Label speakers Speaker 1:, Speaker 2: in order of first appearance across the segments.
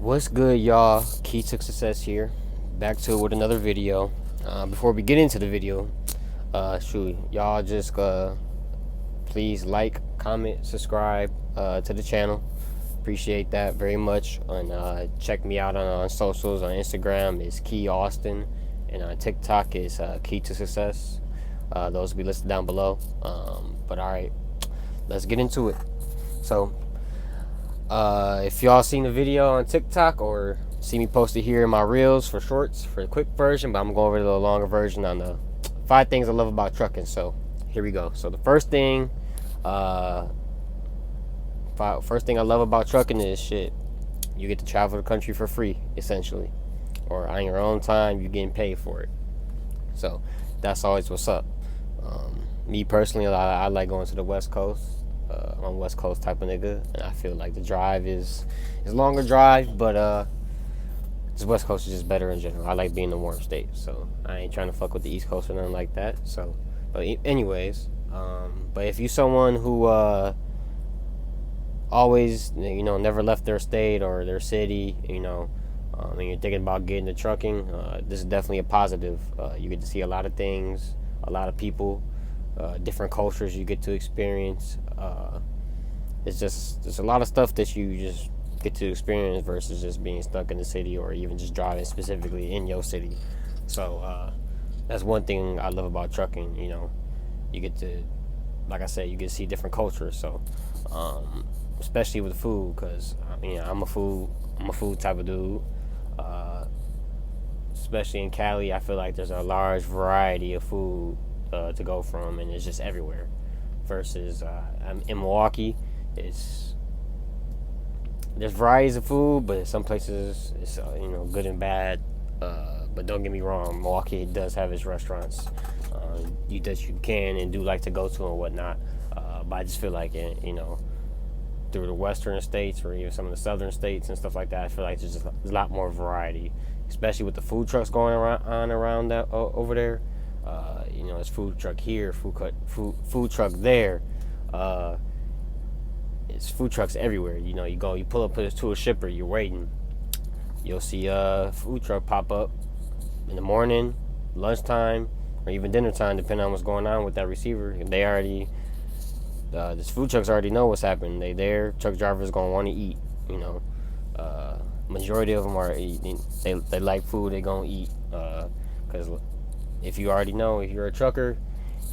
Speaker 1: What's good, y'all? Key to Success here. Back to it with another video. Before we get into the video, y'all just please like, comment, subscribe to the channel. Appreciate that very much. And check me out on socials. On Instagram is keaaustin, and on TikTok is Key to Success. Those will be listed down below. But all right, let's get into it. So, if y'all seen the video on TikTok or see me posted here in my reels for shorts for the quick version, but I'm going over the longer version on the 5 things I love about trucking. So here we go. So the first thing I love about trucking is shit. You get to travel the country for free, essentially, or on your own time. You're getting paid for it. So that's always what's up. Me personally, I like going to the West Coast. I'm a West Coast type of nigga, and I feel like the drive is a longer drive, but this West Coast is just better in general. I like being in the warm state, so I ain't trying to fuck with the East Coast or nothing like that. So, but anyways, but if you someone who always, never left their state or their city, and you're thinking about getting into trucking, this is definitely a positive. You get to see a lot of things, a lot of people, different cultures you get to experience. It's just there's a lot of stuff that you just get to experience versus just being stuck in the city or even just driving specifically in your city. So that's one thing I love about trucking. You get to, like I said, you get to see different cultures. So especially with food, because I'm a food type of dude. Especially in Cali, I feel like there's a large variety of food to go from, and it's just everywhere. Versus in Milwaukee, there's varieties of food, but some places it's good and bad. But don't get me wrong, Milwaukee does have its restaurants that you can and do like to go to and whatnot. But I just feel like through the western states or even some of the southern states and stuff like that, I feel like there's a lot more variety, especially with the food trucks going around that over there. It's food truck here, food truck there. It's food trucks everywhere. You pull up to a shipper, you're waiting. You'll see a food truck pop up in the morning, lunchtime, or even dinner time, depending on what's going on with that receiver. They already, this food trucks already know what's happening. They there. Truck drivers gonna want to eat. Majority of them are eating. They like food. They gonna eat. Cause if you already know, if you're a trucker,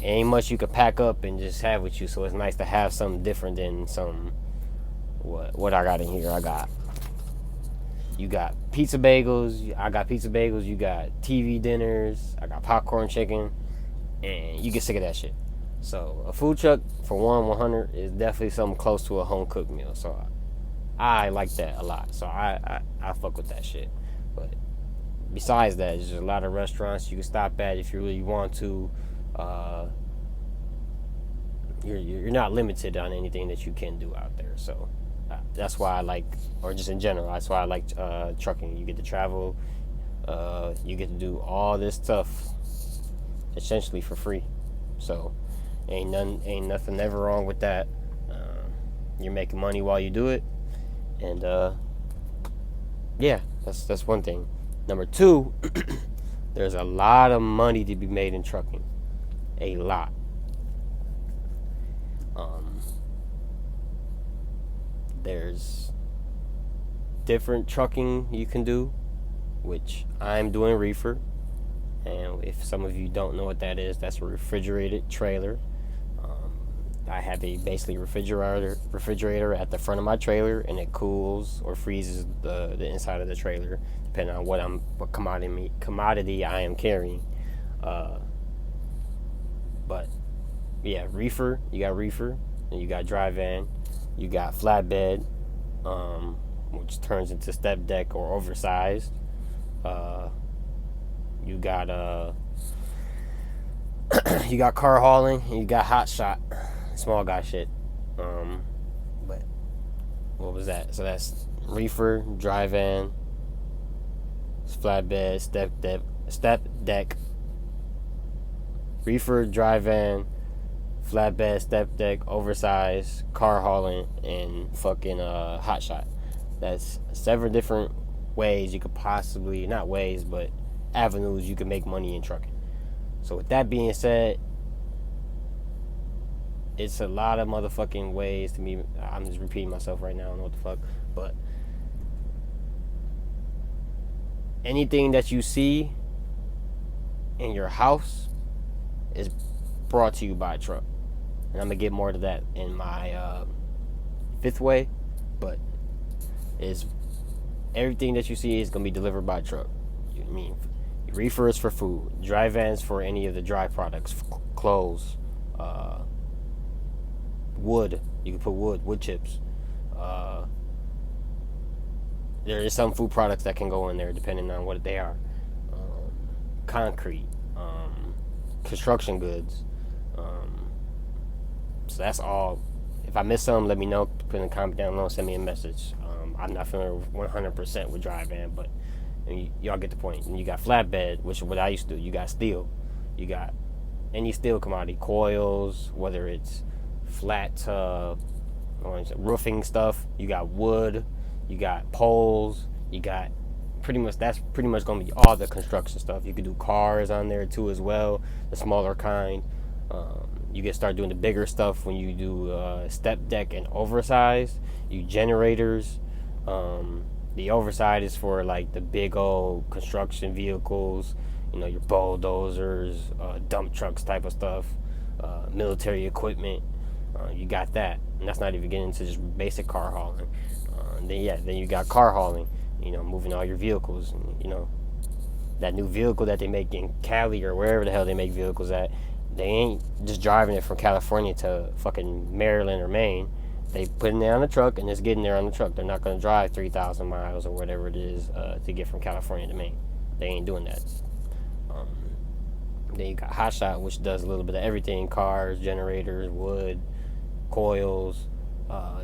Speaker 1: ain't much you could pack up and just have with you. So it's nice to have something different than what I got in here. You got pizza bagels. I got pizza bagels. You got TV dinners. I got popcorn chicken, and you get sick of that shit. So a food truck for 100 is definitely something close to a home cooked meal. So I like that a lot. So I fuck with that shit. But besides that, there's a lot of restaurants you can stop at if you really want to. You're not limited on anything that you can do out there. So that's why I like, or just in general, that's why I like trucking. You get to travel. You get to do all this stuff essentially for free. So ain't nothing ever wrong with that. You're making money while you do it, and yeah, that's one thing. Number 2, there's a lot of money to be made in trucking. A lot. There's different trucking you can do, which I'm doing reefer. And if some of you don't know what that is, that's a refrigerated trailer. I have a basically refrigerator at the front of my trailer, and it cools or freezes the inside of the trailer depending on what commodity I am carrying. But yeah, reefer. You got reefer, and you got dry van. You got flatbed, which turns into step deck or oversized. You got you got car hauling, and you got hot shot, small guy shit. But what was that? So that's reefer, dry van, flatbed, step deck, reefer, dry van, flatbed, step deck, oversized, car hauling, and fucking hot shot. That's several different ways you could possibly, not ways, but avenues you can make money in trucking. So with that being said, it's a lot of motherfucking ways to me. I'm just repeating myself right now. I don't know what the fuck, but anything that you see in your house is brought to you by a truck. And I'm gonna get more to that in my fifth way, but it's everything that you see is gonna be delivered by a truck. You mean reefers for food, dry vans for any of the dry products, clothes, wood. You can put wood chips. There is some food products that can go in there depending on what they are. Concrete, construction goods. So that's all. If I miss something, let me know. Put in a comment down below. Send me a message. I'm not familiar 100% with dry van, but y'all get the point. And you got flatbed, which is what I used to do. You got steel. You got any steel commodity, coils, whether it's flat roofing stuff. You got wood. You got poles. You got that's pretty much going to be all the construction stuff. You could do cars on there too as well, the smaller kind. You can start doing the bigger stuff when you do step deck and oversized. You generators. The oversized is for like the big old construction vehicles, your bulldozers, dump trucks type of stuff, military equipment. You got that, and that's not even getting into just basic car hauling. Then you got car hauling, moving all your vehicles. That new vehicle that they make in Cali or wherever the hell they make vehicles at, they ain't just driving it from California to fucking Maryland or Maine. They putting it on the truck and it's getting there on the truck. They're not going to drive 3,000 miles or whatever it is to get from California to Maine. They ain't doing that. Then you got Hot Shot, which does a little bit of everything: cars, generators, wood, coils,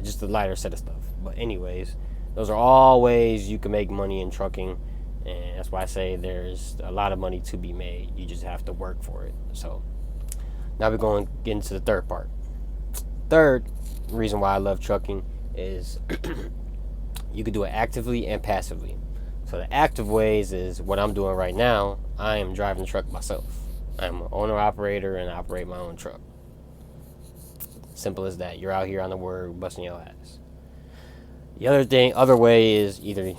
Speaker 1: just a lighter set of stuff. But anyways, those are all ways you can make money in trucking, and that's why I say there's a lot of money to be made. You just have to work for it. So now we're going to get into the third part. Third reason why I love trucking is you can do it actively and passively. So the active ways is what I'm doing right now. I am driving the truck myself. I'm an owner operator and I operate my own truck. Simple as that. You're out here on the word busting your ass. The other way is either a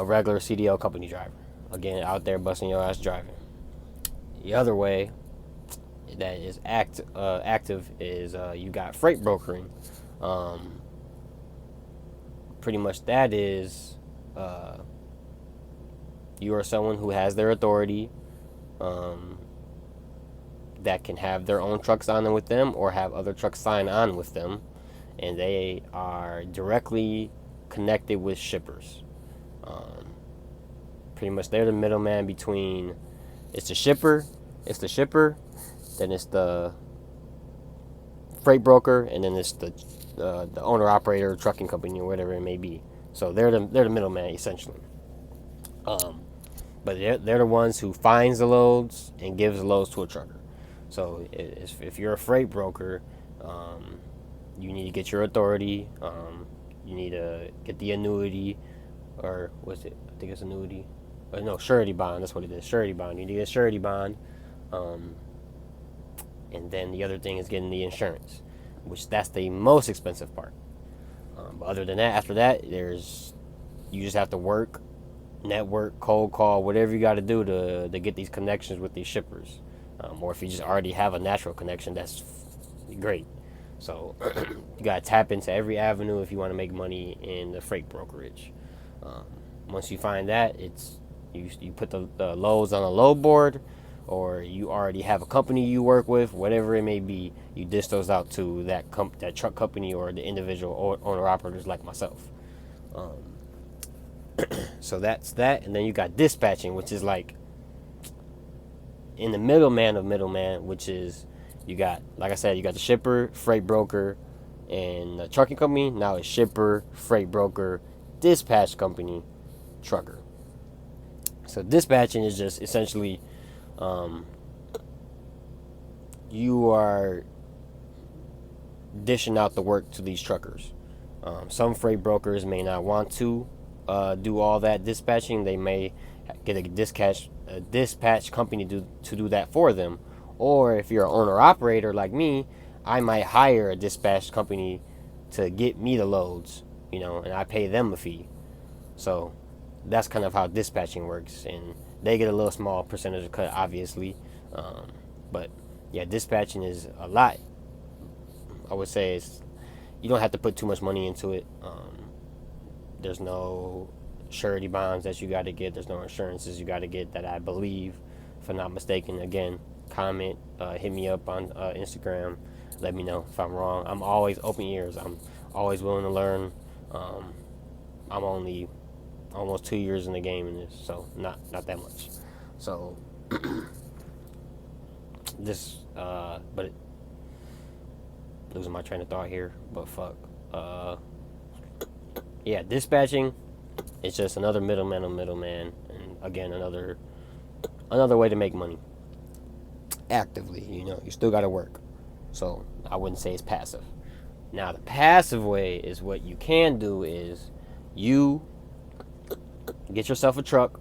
Speaker 1: regular CDL company driver. Again, out there busting your ass driving. The other way that is active is you got freight brokering. Pretty much that is you are someone who has their authority, that can have their own trucks on with them or have other trucks sign on with them, and they are directly connected with shippers. Pretty much they're the middleman between it's the shipper, then it's the freight broker, and then it's the owner operator trucking company or whatever it may be. So they're the middleman essentially. But they're the ones who finds the loads and gives the loads to a trucker. So if you're a freight broker, you need to get your authority. You need to get the annuity, or what's it? I think it's annuity. No, surety bond. That's what it is. Surety bond. You need a surety bond. And then the other thing is getting the insurance, which that's the most expensive part. But other than that, after that, you just have to work, network, cold call, whatever you got to do to get these connections with these shippers. Or if you just already have a natural connection, that's great. So you got to tap into every avenue if you want to make money in the freight brokerage. Once you find that, it's you put the loads on a load board, or you already have a company you work with, whatever it may be, you dish those out to that truck company or the individual owner operators like myself. So that's that, and then you got dispatching, which is like in the middleman of middleman, which is you got, like I said, you got the shipper, freight broker, and the trucking company. Now it's shipper, freight broker, dispatch company, trucker. So dispatching is just essentially you are dishing out the work to these truckers. Some freight brokers may not want to do all that dispatching. They may get a dispatch company to do that for them. Or if you're an owner operator like me, I might hire a dispatch company to get me the loads, and I pay them a fee. So that's kind of how dispatching works, and they get a little small percentage of cut, obviously. But yeah, dispatching is a lot. I would say you don't have to put too much money into it. There's no surety bonds that you got to get. There's no insurances you got to get that I believe, if I'm not mistaken. Again, comment, hit me up on Instagram. Let me know if I'm wrong. I'm always open ears. I'm always willing to learn. I'm only almost 2 years in the game in this, so not that much. So this, but losing my train of thought here. But fuck, yeah, dispatching is just another middleman, and again another way to make money. Actively, you still got to work. So I wouldn't say it's passive. Now the passive way is what you can do is you get yourself a truck.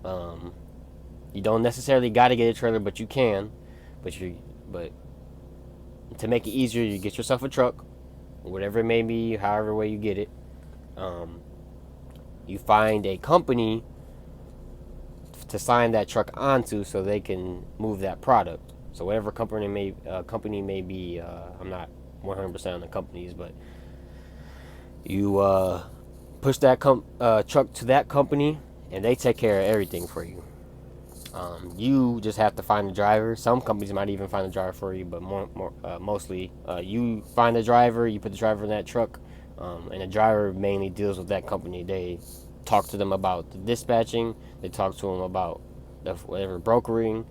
Speaker 1: You don't necessarily got to get a trailer, but you can. But to make it easier, you get yourself a truck, whatever it may be, however way you get it. You find a company to sign that truck onto, so they can move that product. So whatever company may be, I'm not 100% on the companies, but you push that truck to that company, and they take care of everything for you. You just have to find a driver. Some companies might even find a driver for you, but mostly you find a driver, you put the driver in that truck, and the driver mainly deals with that company. They talk to them about the dispatching, they talk to them about whatever brokering,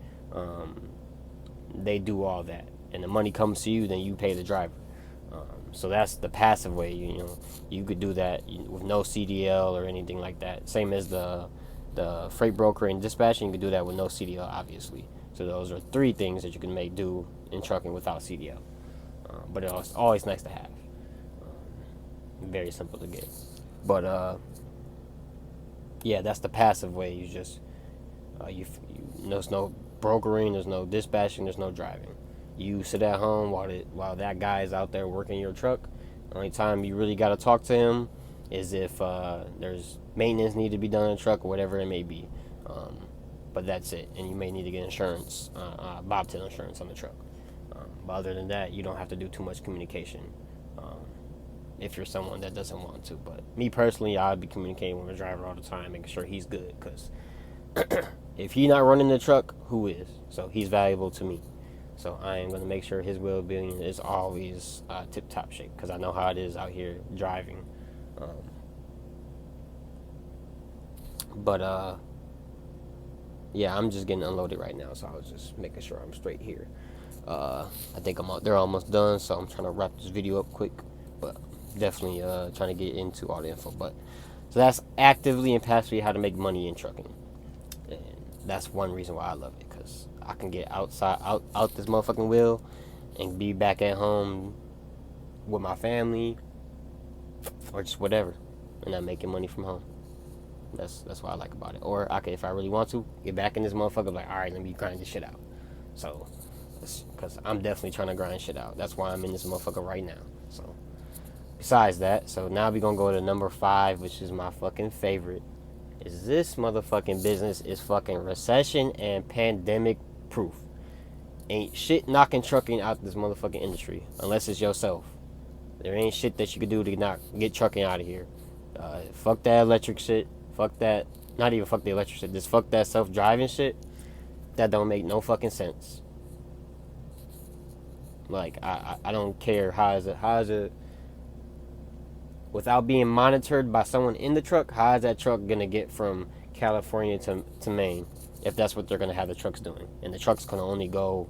Speaker 1: they do all that, and the money comes to you, then you pay the driver. So that's the passive way. You could do that with no CDL or anything like that. Same as the freight broker and dispatching, you could do that with no CDL, obviously. So those are 3 things that you can do in trucking without CDL. But it's always nice to have. Very simple to get. But yeah, that's the passive way. You just there's no brokering, there's no dispatching, there's no driving. You sit at home while that guy is out there working your truck. The only time you really got to talk to him is if there's maintenance need to be done in the truck or whatever it may be. But that's it. And you may need to get insurance, bobtail insurance on the truck. But other than that, you don't have to do too much communication if you're someone that doesn't want to. But me personally, I'd be communicating with the driver all the time, making sure he's good. Because if he's not running the truck, who is? So he's valuable to me. So I am going to make sure his well-being is always tip-top shape, because I know how it is out here driving. But yeah, I'm just getting unloaded right now, so I was just making sure I'm straight here. I think they're almost done, so I'm trying to wrap this video up quick, but definitely trying to get into all the info. But so that's actively and passively how to make money in trucking, and that's one reason why I love it, because I can get out this motherfucking wheel and be back at home with my family or just whatever, and I'm making money from home. That's what I like about it. Or I could, if I really want to, get back in this motherfucker, like, all right, let me grind this shit out. So, because I'm definitely trying to grind shit out. That's why I'm in this motherfucker right now. So, besides that, so now we're gonna go to number 5, which is my fucking favorite. Is this motherfucking business is fucking recession and pandemic proof. Ain't shit knocking trucking out this motherfucking industry unless it's yourself. There ain't shit that you could do to get trucking out of here. Fuck that electric shit. Fuck that. Not even fuck the electric shit. Just fuck that self-driving shit. That don't make no fucking sense. Like, I don't care how is it without being monitored by someone in the truck, how is that truck gonna get from California to Maine, if that's what they're gonna have the trucks doing? And the truck's gonna only go,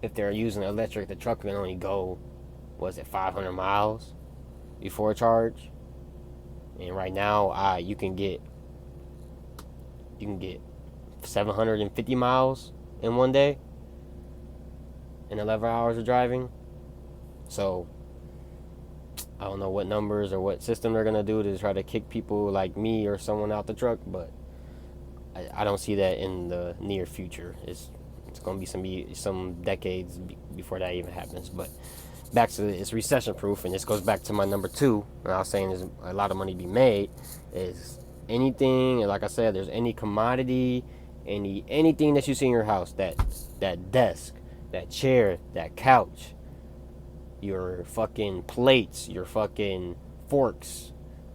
Speaker 1: if they're using electric, the truck can only go, 500 miles before charge? And right now, you can get 750 miles in one day in 11 hours of driving. So I don't know what numbers or what system they're gonna do to try to kick people like me or someone out the truck, but I don't see that in the near future. It's gonna be some decades before that even happens. But back to it's recession proof, and this goes back to my number two. And I was saying there's a lot of money to be made. Is anything, and like I said, there's any commodity, anything that you see in your house, that desk, that chair, that couch, your fucking plates, your fucking forks,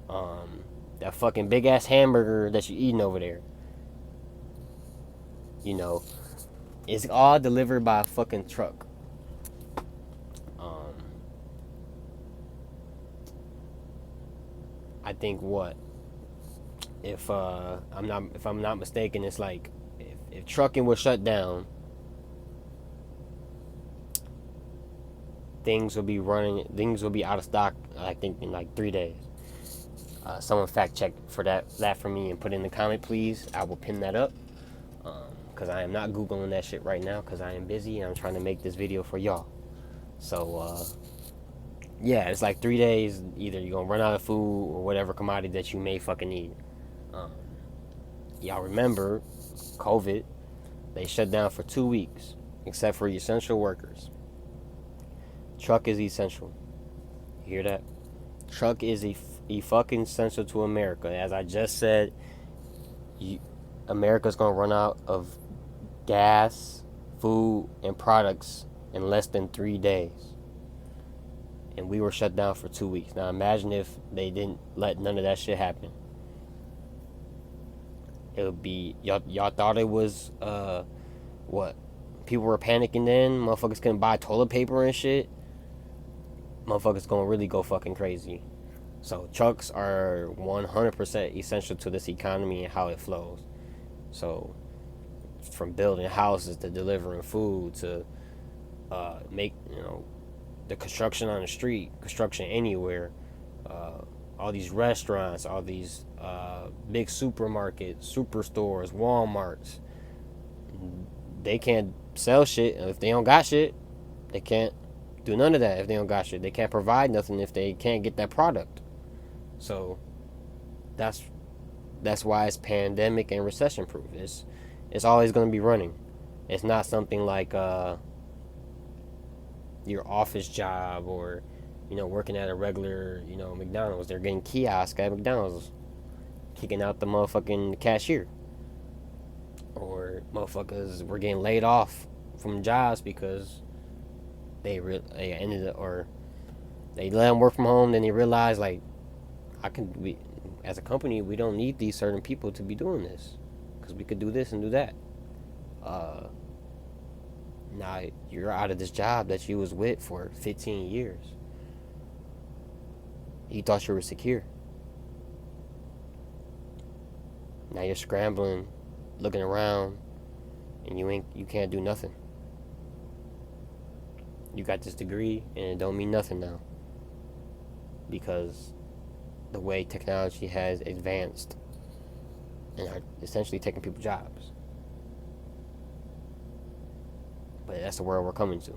Speaker 1: that fucking big ass hamburger that you eating over there. You know, it's all delivered by a fucking truck. Um, I think what if I'm not mistaken, it's like if trucking was shut down, things will be out of stock. I think in like 3 days. Someone fact check for that for me and put in the comment, please. I will pin that up. Because I am not googling that shit right now because I am busy and I'm trying to make this video for y'all. So yeah, it's like 3 days. Either you're gonna run out of food or whatever commodity that you may fucking need. Um, y'all remember COVID? They shut down for 2 weeks, except for essential workers. Truck is essential. You hear that? Truck is a fucking essential to America. As I just said, America's gonna run out of gas, food, and products in less than 3 days. And we were shut down for 2 weeks. Now imagine if they didn't let none of that shit happen. It would be y'all thought it was what? People were panicking then, motherfuckers couldn't buy toilet paper and shit. Motherfuckers gonna really go fucking crazy. So trucks are 100% essential to this economy and how it flows. So from building houses to delivering food to make the construction on the street, construction anywhere, all these restaurants, all these big supermarkets, superstores, Walmarts, they can't sell shit if they don't got shit. They can't do none of that if they don't got shit. They can't provide nothing if they can't get that product. So that's why it's pandemic and recession proof. It's always going to be running. It's not something like your office job or working at a regular McDonald's. They're getting kiosk at McDonald's, kicking out the motherfucking cashier, or motherfuckers were getting laid off from jobs because they ended up, or they let them work from home. Then they realized like as a company we don't need these certain people to be doing this because we could do this and do that. Now you're out of this job that you was with for 15 years. You thought you were secure. Now you're scrambling, looking around, and you can't do nothing. You got this degree and it don't mean nothing now because the way technology has advanced and are essentially taking people's jobs. But that's the world we're coming to.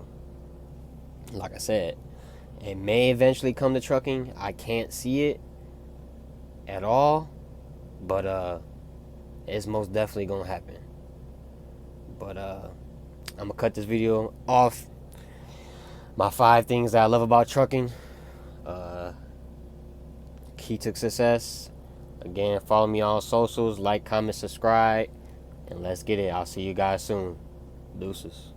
Speaker 1: Like I said, it may eventually come to trucking. I can't see it at all, but it's most definitely gonna happen. But I'm gonna cut this video off. My 5 things that I love about trucking. Key to success. Again, follow me on socials, like, comment, subscribe, and let's get it. I'll see you guys soon. Deuces.